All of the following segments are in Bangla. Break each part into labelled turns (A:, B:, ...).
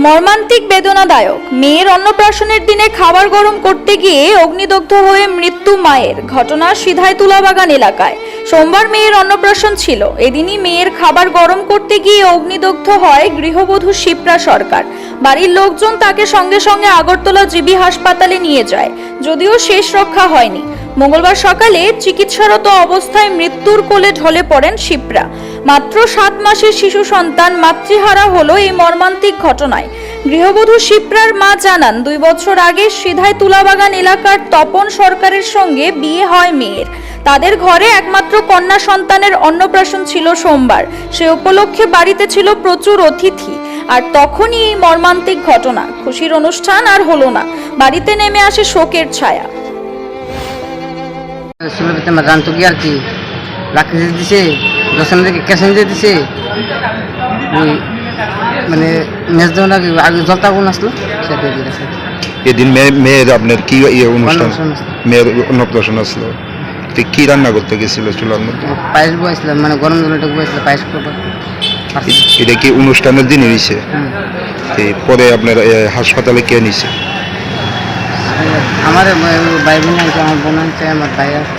A: মর্মান্তিক বেদনাদায়ক মেয়ের অন্নপ্রাশনের দিনে খাবার গরম করতে গিয়ে অগ্নিদগ্ধ হয়ে মৃত্যু মায়ের ঘটনা সিধাইতুলাবাগান এলাকায়। সোমবার মেয়ের অন্নপ্রাশন ছিল। এদিনই মেয়ের খাবার গরম করতে গিয়ে অগ্নিদগ্ধ হয় গৃহবধূ শিপ্রা সরকার। বাড়ির লোকজন তাকে সঙ্গে সঙ্গে আগরতলা জিবি হাসপাতালে নিয়ে যায়, যদিও শেষ রক্ষা হয়নি। মঙ্গলবার সকালে চিকিৎসারত অবস্থায় মৃত্যুর কোলে ঢলে পড়েন শিপ্রা। মাত্র 7 মাসের শিশু সন্তান মাতৃহারা হলো এই মর্মান্তিক ঘটনায়। গৃহবধূ শিপ্রার মা জানান, 2 বছর আগে সিধাইতুলাবাগান এলাকার তপন সরকারের সঙ্গে বিয়ে হয় মেয়ের। তাদের ঘরে একমাত্র কন্যা সন্তানের অন্নপ্রাশন ছিল সোমবার। সে উপলক্ষে বাড়িতে ছিল প্রচুর অতিথি, আর তখনই এই মর্মান্তিক ঘটনা। খুশির অনুষ্ঠান আর হলো না, বাড়িতে নেমে আসে শোকের ছায়া।
B: জানতো কি আর কি রাখতে দিছে, দোকান থেকে ক্যাশন দিয়ে দিছে, মানে মেজ দেওয়া নাকি আগে জলতা গুণ আসলো সেটা দিয়ে দিয়েছে।
C: এদিন মেয়ের আপনার কি অনুষ্ঠান? মেয়ের অন্নপ্রাশন আসলো, কি রান্না করতে গেছিল চুলার মধ্যে?
B: পায়েস বয়েছিলাম, মানে গরম জলটা বয়েছিল পায়েস করবো।
C: এটা কি অনুষ্ঠানের দিন নিছে? পরে আপনার হাসপাতালে কে নিছে?
B: আমার ভাই বোন আছে, আমার বোন আছে, আমার ভাই আছে।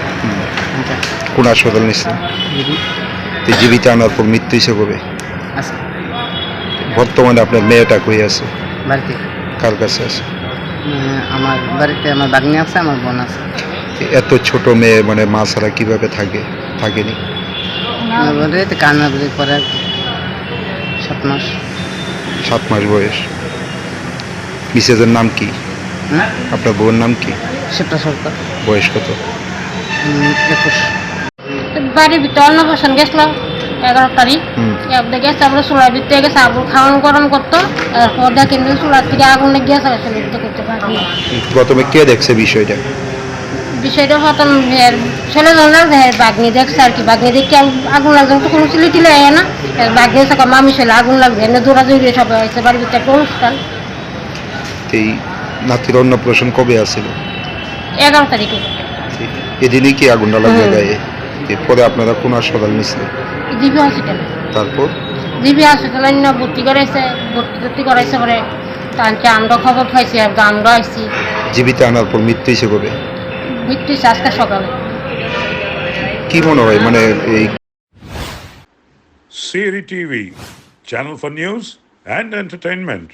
C: কোন হাসপাতাল নিচ্ছে? জীবিত আনার পর মৃত্যু হিসেবে কবে? বর্তমানে আপনার মেয়েটা কই আছে?
B: বাড়িতে।
C: কার কাছে আছে?
B: আমার বাড়িতে আমার বাগনি আছে, আমার বোন আছে।
C: এত ছোট মেয়ে মানে মা ছাড়া কিভাবে থাকেনি?
B: কান্না বুঝে পরে আর কি 7 মাস।
C: 7 মাস বয়স। মিসেজের নাম কি? আপনার বউয়ের নাম কি?
B: শিপ্রা সরকার।
C: বয়স কত?
B: 21।
D: বাড়ির ভিতরে অন্নপ্রাশন গেছিলাম 11 তারিখ। গেছে আমরা চুলার ভিতরে গেছে, আবুল খাওয়ান গরম করতো। এরপর দেখেন চুলার থেকে আগুন লেগে গেছে, চুলিতে করতে পারি।
C: প্রথমে কে দেখছে বিষয়টা?
D: বিষয়টা হতাম ছেলে জানার বাগনি দেখছে আর কি। বাগনি দেখে আগুন লাগছে তো কোনো চুলি টিলে আয় না। বাগনি এসে মামি ছেলে আগুন লাগবে, এনে দৌড়া দৌড়িয়ে সবাই হয়েছে বাড়ির ভিতরে একটা অনুষ্ঠান।
C: এই নাতির অন্নপ্রাশন কবে আসছিল?
D: 11 তারিখে।
C: এদিনই কি আগুনটা লাগবে গায়ে? পরে আপনারা কোন হাসপাতাল নিচ্ছিলেন?
D: GB hospital.
C: তারপর
D: জিবি হসপিটাল ভর্তি করাইছে পরে টানছে। আমরা খবর পাইছি, আমরা আসছি।
C: জীবিত আনার পর মৃত্যু হিসেবে কবে?
D: মৃত্যু আজকে সকালে।
C: কি মনে হয় মানে এই
E: Siri TV, channel for news and entertainment.